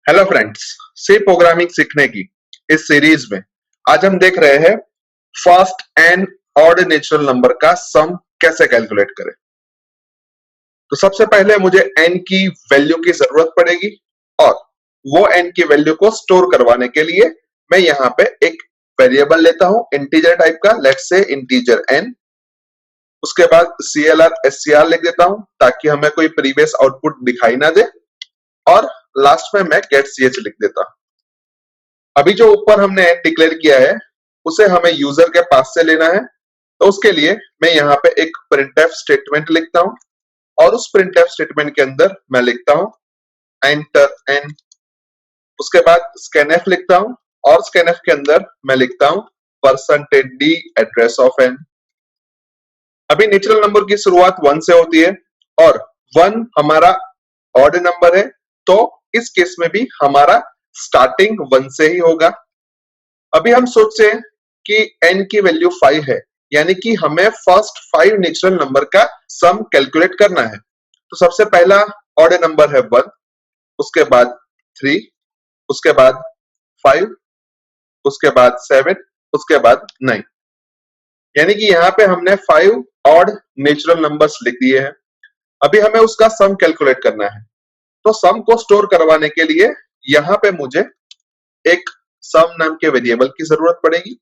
Hello friends, सी programming सीखने की इस सीरीज में आज हम देख रहे हैं first and odd natural number का सम कैसे कैलकुलेट करें। तो सबसे पहले मुझे n की वैल्यू की जरूरत पड़ेगी और वो n की वैल्यू को स्टोर करवाने के लिए मैं यहाँ पे एक वेरिएबल लेता हूं इंटीजर टाइप का, लेट्स से इंटीजर n। उसके बाद CLR SCR लिख देता हूं ताकि हमें कोई प्रीवियस आउटपुट दिखाई ना दे और लास्ट में मैं गेट ch लिख देता हूं। अभी जो ऊपर हमने डिक्लेयर किया है उसे हमें यूजर के पास से लेना है, तो उसके लिए मैं यहाँ पे एक प्रिंटफ स्टेटमेंट लिखता हूं और उस प्रिंटफ स्टेटमेंट के अंदर मैं लिखता हूं एंटर एन। उसके बाद स्कैनफ लिखता हूं और स्कैनफ के अंदर मैं लिखता हूं %d एड्रेस ऑफ एन। अभी नेचुरल नंबर की शुरुआत 1 से होती है और 1 हमारा ऑड नंबर है, तो इस केस में भी हमारा स्टार्टिंग 1 से ही होगा। अभी हम सोचते हैं कि n की वैल्यू 5 है, यानी कि हमें फर्स्ट 5 नेचुरल नंबर का सम कैलकुलेट करना है। तो सबसे पहला ऑड नंबर है 1, उसके बाद 3, उसके बाद 5, उसके बाद 7, उसके बाद 9। यानी कि यहाँ पे हमने 5 ऑड नेचुरल नंबर्स लिख दिए हैं। अभी हमें उसका सम कैलकुलेट करना है, तो सम को स्टोर करवाने के लिए यहाँ पे मुझे एक सम नाम के वेरिएबल की जरूरत पड़ेगी।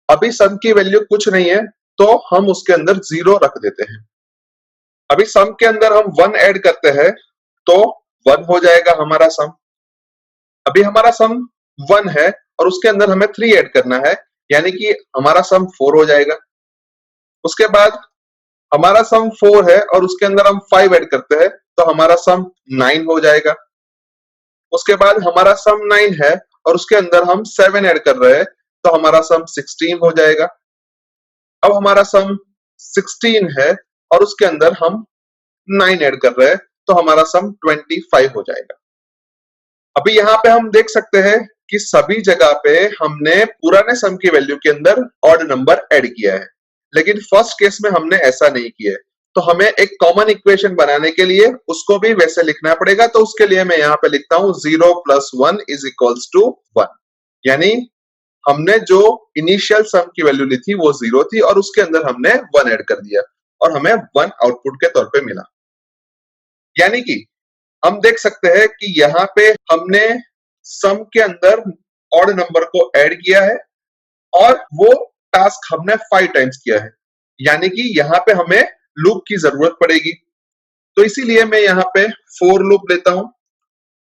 अभी सम की वैल्यू कुछ नहीं है, तो हम उसके अंदर 0 रख देते हैं। अभी सम के अंदर हम 1 ऐड करते हैं तो 1 हो जाएगा हमारा सम। अभी हमारा सम 1 है और उसके अंदर हमें 3 ऐड करना है, यानी कि हमारा सम 4 हो जाएगा। उसके बाद हमारा सम 4 है और उसके अंदर हम 5 ऐड करते हैं तो हमारा सम 9 हो जाएगा। उसके बाद हमारा सम 9 है और उसके अंदर हम 7 ऐड कर रहे हैं तो हमारा सम 16 हो जाएगा। अब हमारा सम 16 है और उसके अंदर हम 9 ऐड कर रहे हैं तो हमारा सम 25 हो जाएगा। अभी यहाँ पे हम देख सकते हैं कि सभी जगह पे हमने पुराने सम की वैल्यू के अंदर ऑड नंबर ऐड किया है, लेकिन फर्स्ट केस में हमने ऐसा नहीं किया है। तो हमें एक कॉमन इक्वेशन बनाने के लिए उसको भी वैसे लिखना पड़ेगा। तो उसके लिए मैं यहाँ पे लिखता हूँ 0 + 1 = 1। यानी हमने जो इनिशियल सम की वैल्यू ली थी वो 0 थी और उसके अंदर हमने 1 ऐड कर दिया और हमें 1 आउटपुट के तौर पे मिला। यानी कि हम देख सकते हैं कि यहाँ पे हमने सम के अंदर ऑड नंबर को ऐड किया है और वो टास्क हमने 5 टाइम्स किया है, यानी कि यहाँ पे हमें लूप की जरूरत पड़ेगी। तो इसीलिए मैं यहाँ पे फॉर लूप लेता हूं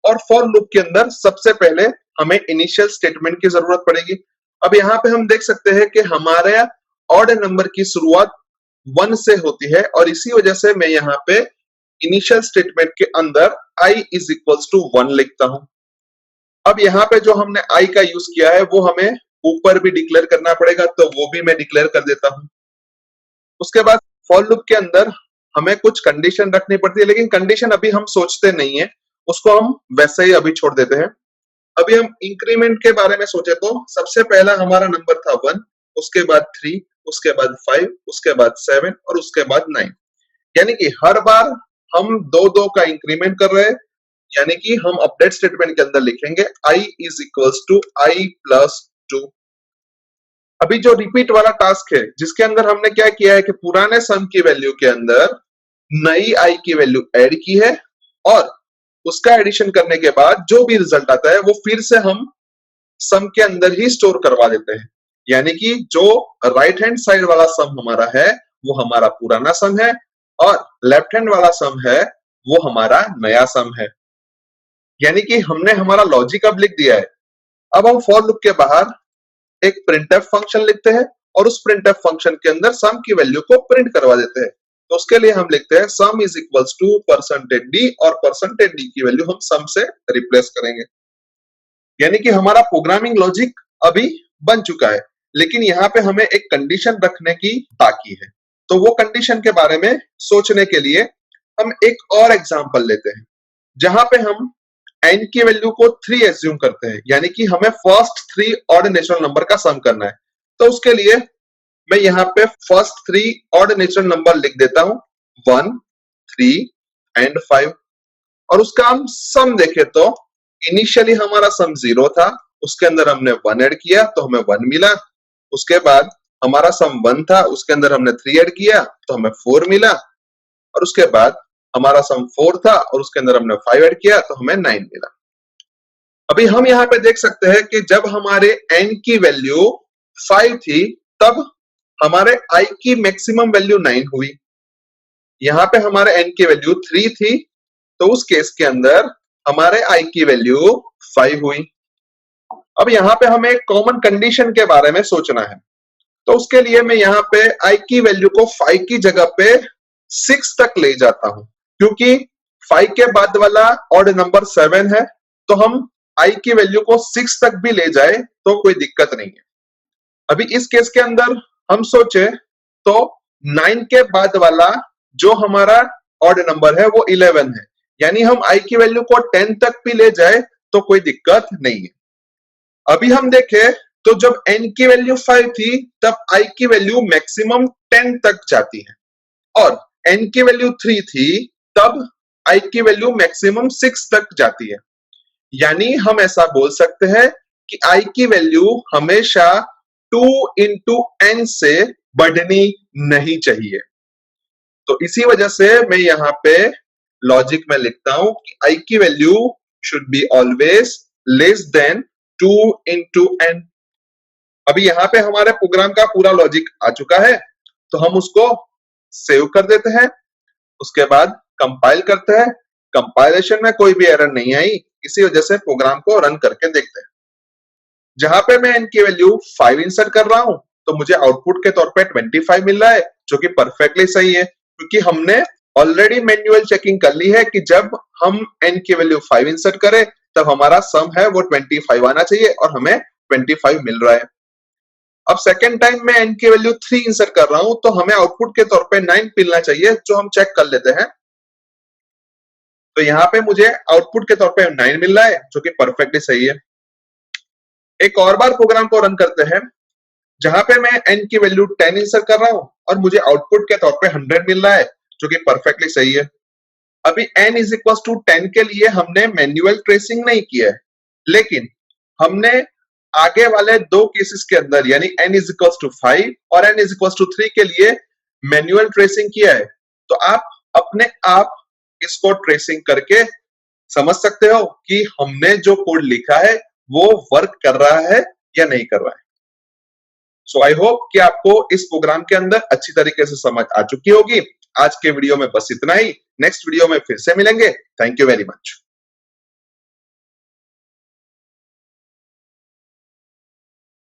और फॉर लूप के अंदर सबसे पहले हमें इनिशियल स्टेटमेंट की जरूरत पड़ेगी। अब यहाँ पे हम देख सकते हैं कि हमारे ऑड नंबर की शुरुआत 1 से होती है और इसी वजह से मैं यहाँ पे इनिशियल स्टेटमेंट के अंदर i = 1 लिखता हूं। अब यहाँ पे जो हमने i का यूज किया है वो हमें ऊपर भी डिक्लेयर करना पड़ेगा, तो वो भी मैं डिक्लेयर कर देता हूं। उसके बाद फॉर लूप के अंदर हमें कुछ कंडीशन रखनी पड़ती है, लेकिन कंडीशन अभी हम सोचते नहीं है, उसको हम वैसे ही अभी छोड़ देते हैं। अभी हम इंक्रीमेंट के बारे में सोचे तो सबसे पहला हमारा नंबर था 1, उसके बाद 3, उसके बाद 5, उसके बाद 7 और उसके बाद 9। यानी कि हर बार हम 2-2 का इंक्रीमेंट कर रहे हैं, यानी कि हम अपडेट स्टेटमेंट के अंदर लिखेंगे i = i + 2। अभी जो रिपीट वाला टास्क है जिसके अंदर हमने क्या किया है कि पुराने सम की वैल्यू के अंदर नई i की वैल्यू ऐड की है और उसका एडिशन करने के बाद जो भी रिजल्ट आता है वो फिर से हम सम के अंदर ही स्टोर करवा देते हैं। यानी कि जो राइट हैंड साइड वाला सम हमारा है वो हमारा पुराना सम है और लेफ्ट हैंड वाला सम है वो हमारा नया सम है। यानी कि हमने हमारा लॉजिक अब लिख दिया है। अब हम फॉर लूप के बाहर एक प्रिंटफ फंक्शन लिखते हैं और उस प्रिंटफ फंक्शन के अंदर सम की वैल्यू को प्रिंट करवा देते हैं। तो उसके लिए हम लिखते हैं सम = %d और %d की वैल्यू हम सम से रिप्लेस करेंगे। यानी कि हमारा प्रोग्रामिंग लॉजिक अभी बन चुका है, लेकिन यहाँ पे हमें एक कंडीशन रखने की बाकी है। तो वो कंडीशन के बारे में सोचने के लिए हम एक और एग्जांपल लेते हैं जहां पे हम n की वैल्यू को 3 एज्यूम करते हैं, यानी कि हमें फर्स्ट 3 ऑड नेचुरल नंबर का सम करना है। तो उसके लिए मैं यहाँ पे फर्स्ट 3 ऑड नेचुरल नंबर लिख देता हूं 1, 3 एंड 5 और उसका हम सम देखें तो इनिशियली हमारा सम 0 था, उसके अंदर हमने 1 ऐड किया तो हमें 1 मिला। उसके बाद हमारा सम 1 था, उसके अंदर हमने 3 ऐड किया तो हमें 4 मिला। और उसके बाद हमारा सम 4 था और उसके अंदर हमने 5 ऐड किया तो हमें 9 मिला। अभी हम यहाँ पे देख सकते हैं कि जब हमारे n की वैल्यू 5 थी तब हमारे i की मैक्सिमम वैल्यू 9 हुई। यहाँ पे हमारे n की वैल्यू 3 थी तो उस केस के अंदर हमारे i की वैल्यू 5 हुई। अब यहाँ पे हमें एक कॉमन कंडीशन के बारे में सोचना है, तो उसके लिए मैं यहाँ पे i की वैल्यू को 5 की जगह पे 6 तक ले जाता हूं, क्योंकि 5 के बाद वाला ऑड नंबर 7 है, तो हम i की वैल्यू को 6 तक भी ले जाए तो कोई दिक्कत नहीं है। अभी इस केस के अंदर हम सोचे तो 9 के बाद वाला जो हमारा ऑड नंबर है वो 11 है, यानी हम i की वैल्यू को 10 तक भी ले जाए तो कोई दिक्कत नहीं है। अभी हम देखें तो जब n की वैल्यू 5 थी तब i की वैल्यू मैक्सिमम 10 तक जाती है, और n की वैल्यू 3 थी तब i की वैल्यू मैक्सिमम 6 तक जाती है। यानी हम ऐसा बोल सकते हैं कि i की वैल्यू हमेशा 2 इंटू n से बढ़नी नहीं चाहिए। तो इसी वजह से मैं यहाँ पे लॉजिक में लिखता हूं कि i की value should be always less than 2 into n। अभी यहाँ पे हमारे प्रोग्राम का पूरा लॉजिक आ चुका है, तो हम उसको सेव कर देते हैं। उसके बाद कंपाइल करते हैं। कंपाइलेशन में कोई भी एरर नहीं आई, इसी वजह से प्रोग्राम को रन करके देखते हैं। जहां पे मैं n की वैल्यू 5 इंसर्ट कर रहा हूं तो मुझे आउटपुट के तौर पे 25 मिल रहा है, जो कि परफेक्टली सही है, क्योंकि हमने ऑलरेडी मैन्युअल चेकिंग कर ली है कि जब हम n की वैल्यू 5 इंसर्ट करें तब हमारा सम है वो 25 आना चाहिए, और हमें 25 मिल रहा है। अब सेकेंड टाइम मैं n की वैल्यू 3 इंसर्ट कर रहा हूं तो हमें आउटपुट के तौर पे 9 मिलना चाहिए, जो हम चेक कर लेते हैं। तो यहाँ पे मुझे आउटपुट के तौर पे 9 मिल रहा है, जो कि परफेक्टली सही है। एक और बार प्रोग्राम को रन करते हैं, जहां पे मैं n की वैल्यू 10 इंसर्ट कर रहा हूं और मुझे आउटपुट के तौर पे 100 मिल रहा है, जो कि परफेक्टली सही है। अभी n इज इक्वल टू 10 के लिए हमने मैन्युअल ट्रेसिंग नहीं किया है, लेकिन हमने आगे वाले दो केसेस के अंदर यानी n इज इक्वल टू 5 और n इज इक्वल टू 3 के लिए मैन्युअल ट्रेसिंग किया है। तो आप अपने आप इसको ट्रेसिंग करके समझ सकते हो कि हमने जो कोड लिखा है वो वर्क कर रहा है या नहीं कर रहा है। सो आई होप कि आपको इस प्रोग्राम के अंदर अच्छी तरीके से समझ आ चुकी होगी। आज के वीडियो में बस इतना ही। नेक्स्ट वीडियो में फिर से मिलेंगे। Thank you very much.